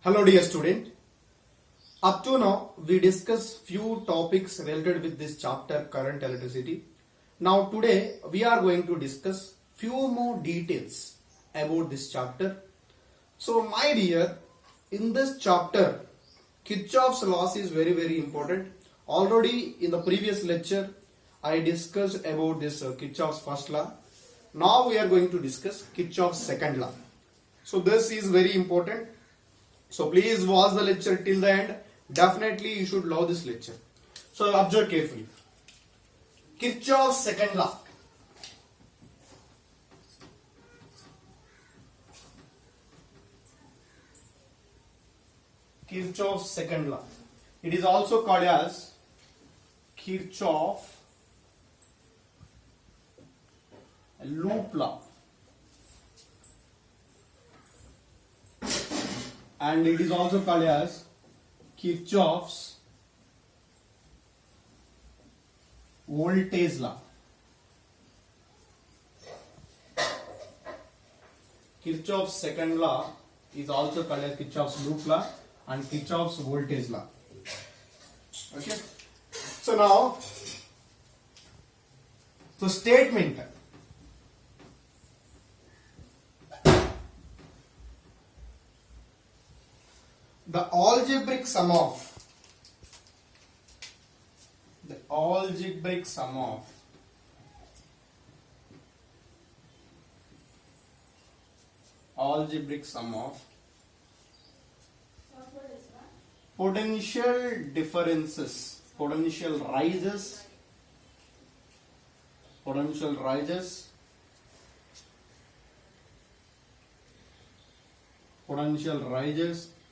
Hello dear student. Up to now we discussed few topics related with this chapter current electricity. Now today we are going to discuss few more details about this chapter. So my dear, in this chapter Kirchhoff's laws is very important. Already in the previous lecture I discussed about this Kirchhoff's first law. Now we are going to discuss Kirchhoff's second law. So this is very important. So please watch the lecture till the end. Definitely you should love this lecture. So observe carefully. Kirchhoff's second law. Kirchhoff's second law. It is also called as Kirchhoff loop law. And it is also called as Kirchhoff's voltage law. Kirchhoff's second law is also called as Kirchhoff's loop law and Kirchhoff's voltage law. Okay. So now, the statement. The algebraic sum of potential differences, potential rises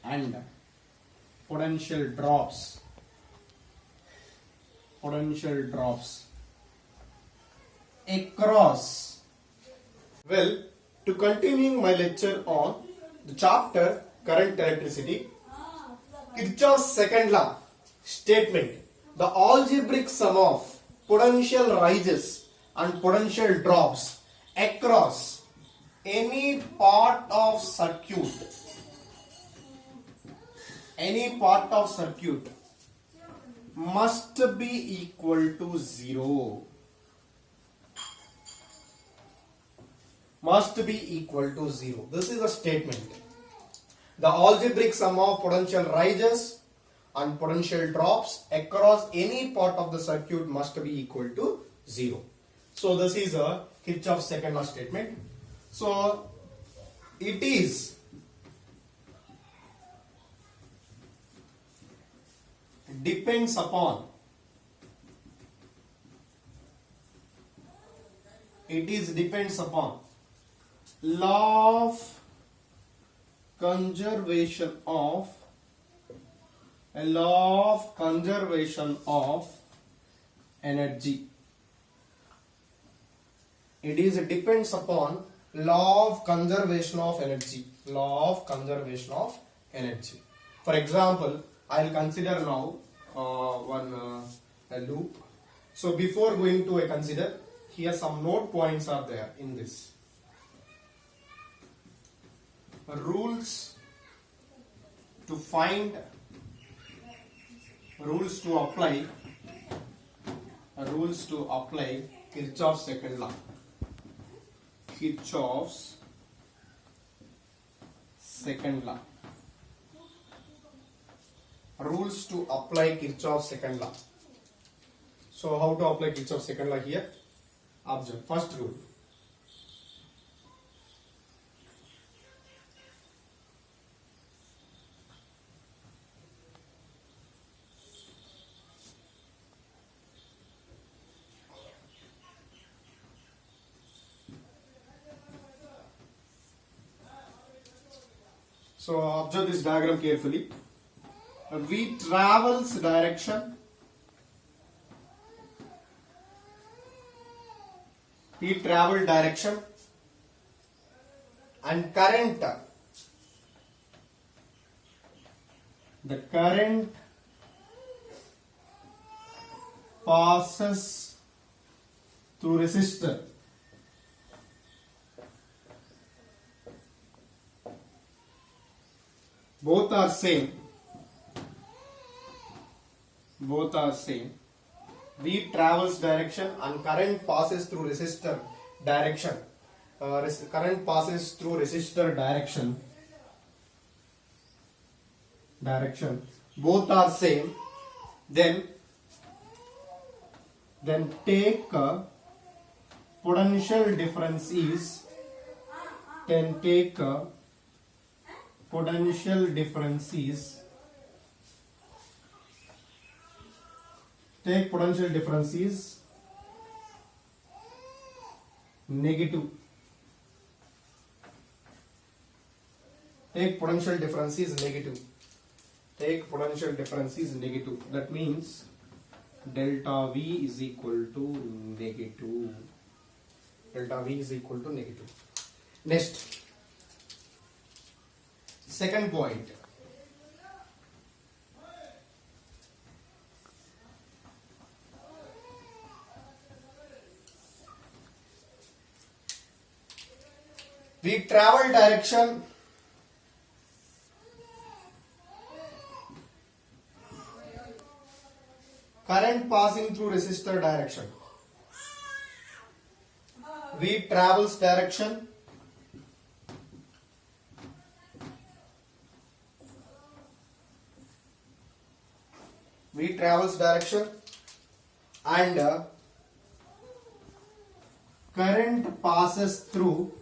and potential drops across. Well, to continuing my lecture on the chapter current electricity, Kirchhoff's second law statement: the algebraic sum of potential rises and potential drops across any part of circuit must be equal to zero. This is a statement. The algebraic sum of potential rises and potential drops across any part of the circuit must be equal to zero. So this is a Kirchhoff's second law statement. So it is depends upon law of conservation of energy. It is depends upon law of conservation of energy. For example, I will consider now a loop. So before going to consider, here some note points are there in this. Rules to apply Kirchhoff's second law. Rules to apply Kirchhoff's second law. So how to apply Kirchhoff's second law here? Observe. First rule. So observe this diagram carefully. V travels direction, P travel direction, and current, the current passes through resistor. both are same, both are same, V travels direction and current passes through resistor direction, current passes through resistor direction, both are same, then take potential difference is, then take potential difference is, take potential difference is negative, take potential difference is negative, take potential difference is negative, that means delta V is equal to negative, delta V is equal to negative. Next, second point, we travel direction current passing through resistor direction, V travels direction and current passes through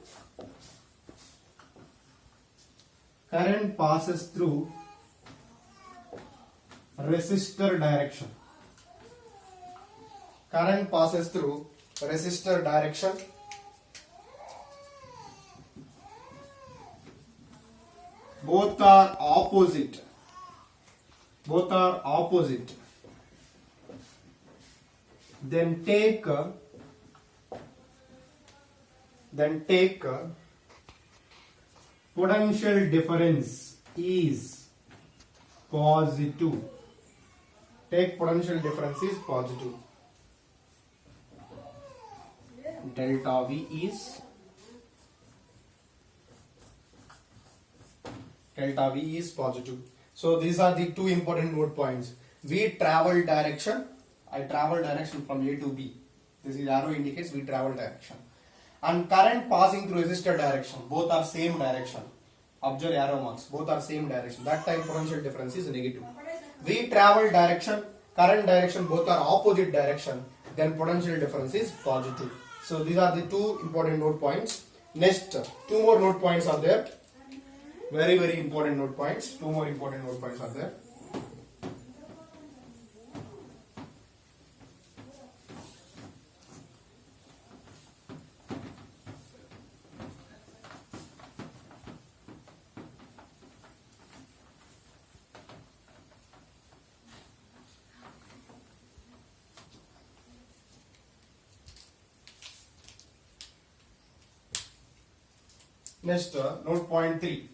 resistor direction, current passes through resistor direction, both are opposite, then take potential difference is positive, take potential difference is positive, delta V is positive. So these are the two important note points. We travel direction, I travel direction from A to B, this is arrow indicates we travel direction, and current passing through resistor direction, both are same direction, observe arrow marks, both are same direction, that time potential difference is negative. We travel direction, current direction, both are opposite direction, then potential difference is positive. So these are the two important note points. Next, two more note points are there, very very important note points, two more important note points are there. Next, note point 3.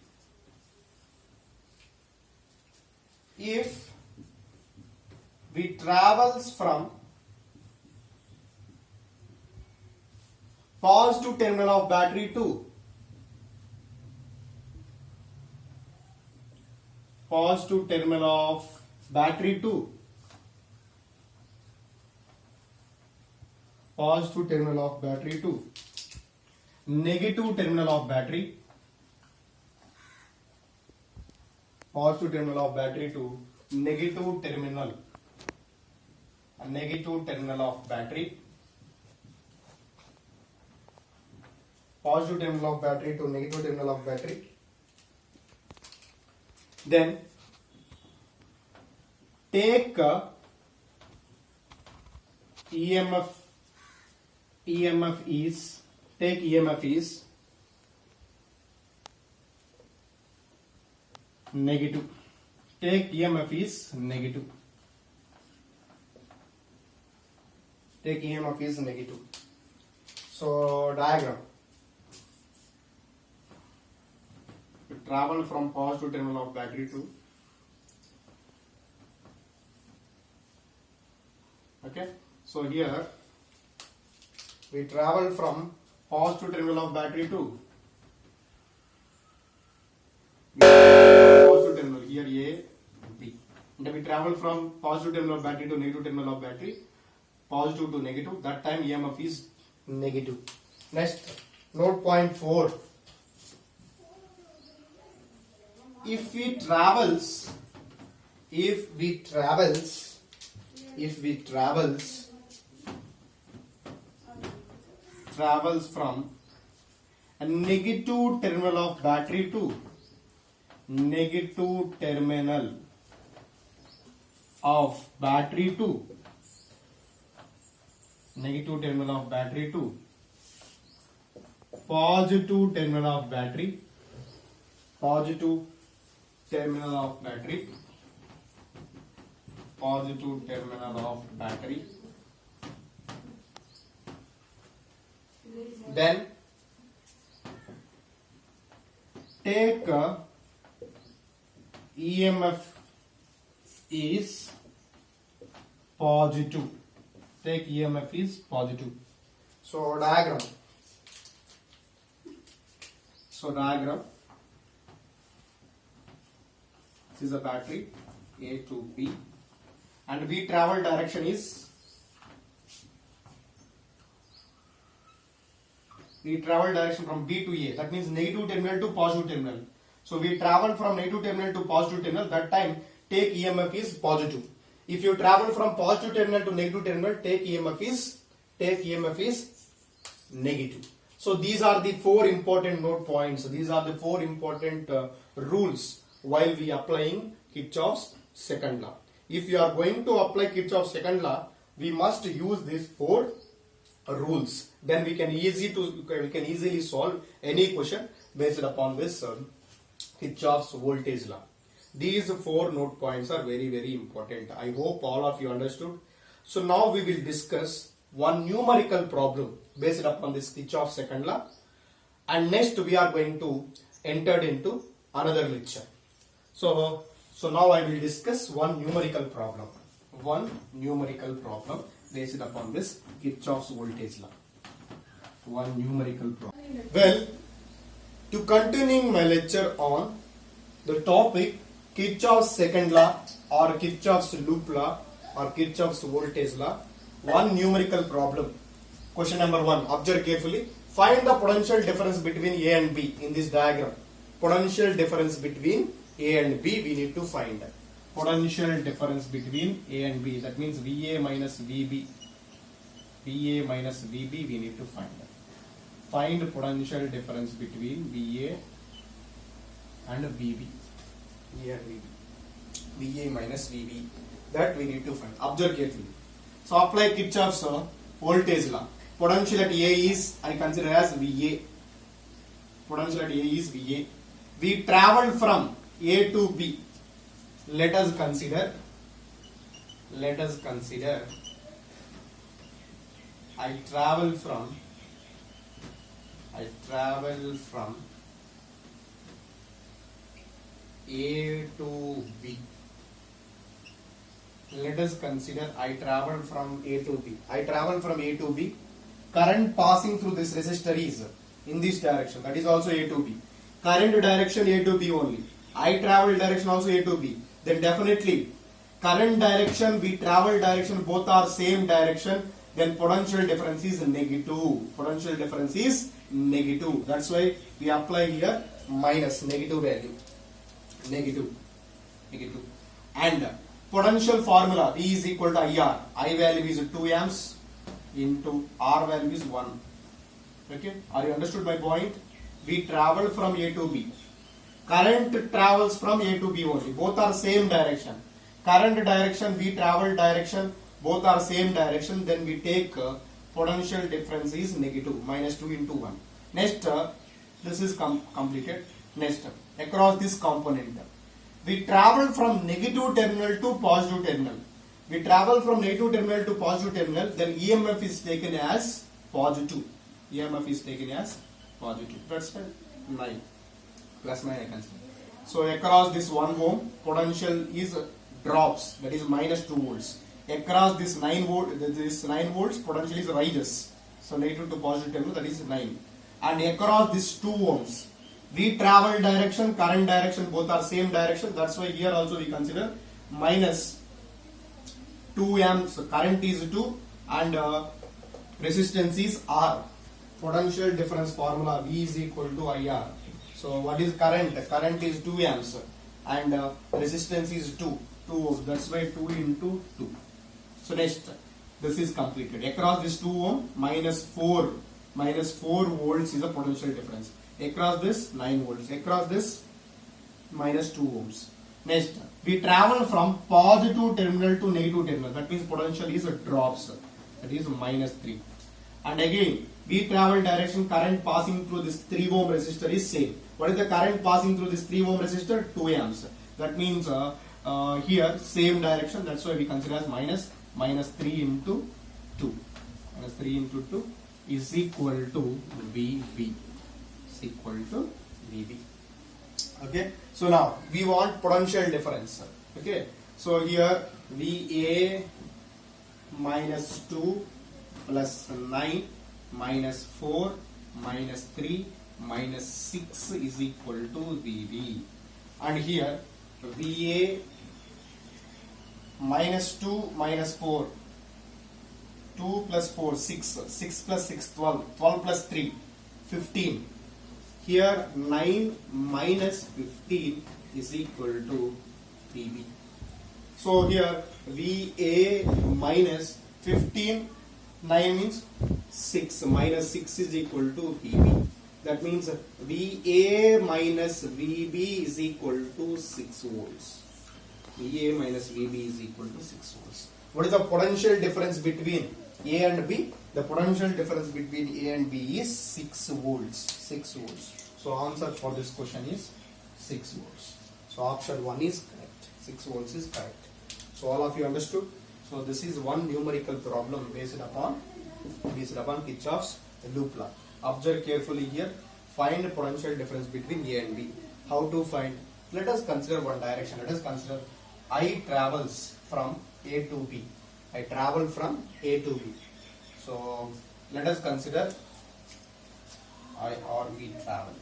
If we travels from positive terminal of battery to positive terminal of battery to positive terminal of battery to negative terminal of battery, positive terminal of battery to negative terminal of battery, positive terminal of battery to negative terminal of battery, then take EMF is negative, take EMF is negative, take EMF is negative. So diagram, we travel from positive terminal of battery to, okay, so here we travel from positive terminal of battery to positive here A, B. And we travel from positive terminal of battery to negative terminal of battery, positive to negative. That time EMF is negative. Next, note point 4. If we travels from a negative terminal of battery to negative terminal of battery to negative terminal of battery to positive terminal of battery, positive terminal of battery, positive terminal of battery, then take EMF is positive. Take EMF is positive. So diagram. This is a battery A to B, and we travel direction is from B to A. That means negative terminal to positive terminal. So we travel from negative terminal to positive terminal. That time take EMF is positive. If you travel from positive terminal to negative terminal, take EMF is negative. So these are the 4 important note points. These are the 4 important rules while we applying Kirchhoff's second law. If you are going to apply Kirchhoff's second law, we must use these 4 rules. Then we can easily solve any question based upon this Kirchhoff's voltage law. These 4 note points are very, very important. I hope all of you understood. So now we will discuss one numerical problem based upon this Kirchhoff's second law, and next we are going to enter into another lecture. So now I will discuss one numerical problem based upon this Kirchhoff's voltage law. One numerical problem. Well, to continuing my lecture on the topic Kirchhoff's second law or Kirchhoff's loop law or Kirchhoff's voltage law, one numerical problem. Question number 1. Observe carefully. Find the potential difference between A and B in this diagram. Potential difference between A and B we need to find. Potential difference between A and B. That means VA minus VB. VA minus VB we need to find. Find potential difference between VA and VB. VA and VB. VA minus VB. That we need to find. Observe carefully. So apply Kirchhoff's voltage law. Potential at A is, I consider as VA. Potential at A is VA. We travel from A to B. Let us consider I travel from A to B. Let us consider I travel from A to B. I travel from A to B. Current passing through this resistor is in this direction. That is also A to B. Current direction A to B only. I travel direction also A to B. Then definitely current direction, we travel direction, both are same direction. Then potential difference is negative. Potential difference is negative. That's why we apply here minus, negative value. Negative. And potential formula V is equal to IR. I value is 2 amps into R value is 1. Okay, are you understood my point? We travel from A to B. Current travels from A to B only. Both are same direction. Current direction, we travel direction, both are same direction. Then we take potential difference is negative, minus 2 into 1. Next, this is completed. Next, across this component, we travel from negative terminal to positive terminal. We travel from negative terminal to positive terminal, then EMF is taken as positive. EMF is taken as positive. That's 9. Plus 9 I can say. So across this 1 ohm, potential is drops, that is minus 2 volts. Across this 9 volts, potential is rises. So negative to positive terminal, that is 9. And across this 2 ohms, we travel direction, current direction, both are same direction. That's why here also we consider minus 2 amps. Current is 2 and resistance is R. Potential difference formula V is equal to IR. So what is current? Current is 2 amps and resistance is 2. That's why 2 into 2. So next, this is completed. Across this 2 ohm, minus 4 volts is the potential difference. Across this 9 volts. Across this minus 2 ohms. Next, we travel from positive terminal to negative terminal. That means potential is drops. That is minus 3. And again, we travel direction, current passing through this 3 ohm resistor is same. What is the current passing through this 3 ohm resistor? 2 amps. That means here same direction. That's why we consider as minus 3 into 2. Minus 3 into 2 is equal to VB. Is equal to VB. Okay. So now we want potential difference. Okay. So here VA minus 2 plus 9 minus 4 minus 3 minus 6 is equal to VB. And here VA minus 2 minus 4, 2 plus 4 6, 6 plus 6 12, 12 plus 3 15. Here 9 minus 15 is equal to VB. So here VA minus 15, 9 means 6, minus 6 is equal to VB. That means VA minus VB is equal to 6 volts. VA minus VB is equal to 6 volts. What is the potential difference between A and B? The potential difference between A and B is 6 volts. 6 volts. So answer for this question is 6 volts. So option 1 is correct. 6 volts is correct. So all of you understood? So this is one numerical problem based upon Kirchhoff's loop law. Observe carefully here. Find the potential difference between A and B. How to find? Let us consider one direction. Let us consider I travels from A to B. I travel from A to B. So let us consider I or we travel.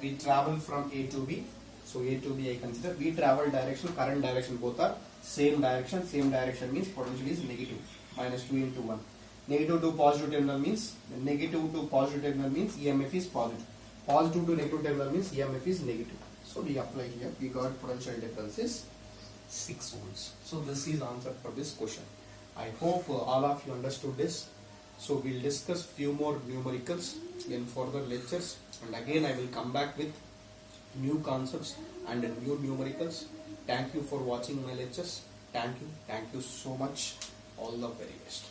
We travel from A to B. So A to B I consider. We travel direction, current direction both are same direction. Same direction means potential is negative. Minus 2 into 1. Negative to positive terminal means EMF is positive. Positive to negative terminal means EMF is negative. So we apply here. We got potential difference is 6 volts. So this is answer for this question. I hope all of you understood this. So we'll discuss few more numericals in further lectures, and again I will come back with new concepts and new numericals. Thank you for watching my lectures. Thank you so much. All the very best.